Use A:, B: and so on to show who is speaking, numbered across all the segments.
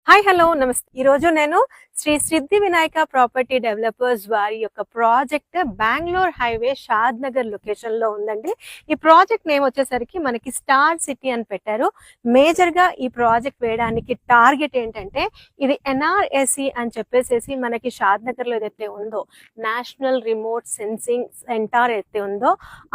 A: Hi hello నమస్తే. ఈరోజు నేను శ్రీ సిద్ధి వినాయక ప్రాపర్టీ డెవలపర్స్ వారి యొక్క ప్రాజెక్ట్ బెంగళూరు హైవే షాద్ నగర్ లొకేషన్ లో ఉందండి. ఈ ప్రాజెక్ట్ నేమ్ వచ్చేసరికి మనకి స్టార్ సిటీ అని పెట్టారు. మేజర్ గా ఈ ప్రాజెక్ట్ వేయడానికి టార్గెట్ ఏంటంటే ఇది NRSE అని చెప్పేసి మనకి షాద్ నగర్ లో ఏదైతే ఉందో నేషనల్ రిమోట్ సెన్సింగ్ సెంటర్ అయితే ఉందో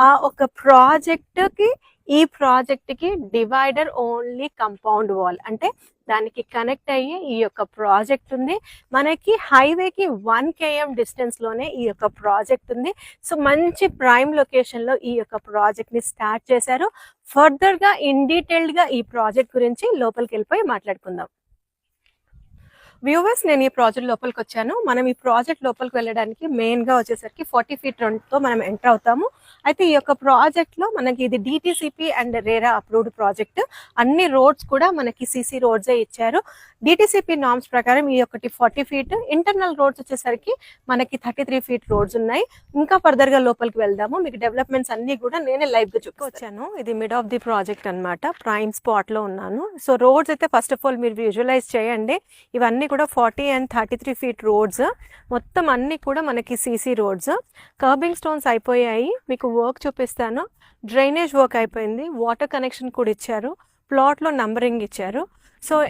A: ఆ ఒక ప్రాజెక్ట్ కి ఈ ప్రాజెక్ట్ కి డివైడర్ ఓన్లీ కంపౌండ్ వాల్ అంటే దానికి కనెక్ట్ అయ్యి ఈ యొక్క ప్రాజెక్ట్ ఉంది. మనకి హైవేకి 1 km డిస్టెన్స్ లోనే ఈ యొక్క ప్రాజెక్ట్ ఉంది. సో మంచి ప్రైమ్ లొకేషన్ లో ఈ యొక్క ప్రాజెక్ట్ ని స్టార్ట్ చేశారు. ఫర్దర్ గా ఇన్ డీటెయిల్డ్ గా ఈ ప్రాజెక్ట్ గురించి లోపలికి వెళ్ళిపోయి మాట్లాడుకుందాం. వ్యూవర్స్, నేను ఈ ప్రాజెక్ట్ లోపలికి వచ్చాను. మనం ఈ ప్రాజెక్ట్ లోపలికి వెళ్ళడానికి మెయిన్ గా వచ్చేసరికి 40 feet తో మనం ఎంటర్ అవుతాము. అయితే ఈ యొక్క ప్రాజెక్ట్ లో మనకి ఇది DTCP and RERA approved project. అన్ని రోడ్స్ కూడా మనకి CC రోడ్సే ఇచ్చారు. DTCP నార్మ్స్ ప్రకారం ఈ ఒకటి 40 feet, ఇంటర్నల్ రోడ్స్ వచ్చేసరికి మనకి 33 feet రోడ్స్ ఉన్నాయి. ఇంకా ఫర్దర్ గా లోపలికి వెళ్దాము. మీకు డెవలప్మెంట్స్ అన్ని కూడా నేనే లైవ్ గా చూపించాను. ఇది మిడ్ ఆఫ్ ది ప్రాజెక్ట్ అన్నమాట. ప్రైమ్ స్పాట్ లో ఉన్నాను. సో రోడ్స్ అయితే ఫస్ట్ ఆఫ్ ఆల్ మీరు విజువలైజ్ చేయండి. ఇవన్నీ కూడా 40 and 33 feet రోడ్స్. మొత్తం అన్ని కూడా మనకి CC రోడ్స్. కర్బింగ్ స్టోన్స్ అయిపోయాయి. మీకు వర్క్ చూపిస్తాను. డ్రైనేజ్ వర్క్ అయిపోయింది. వాటర్ కనెక్షన్ కూడా ఇచ్చారు. ప్లాట్ లో నంబరింగ్ ఇచ్చారు. సో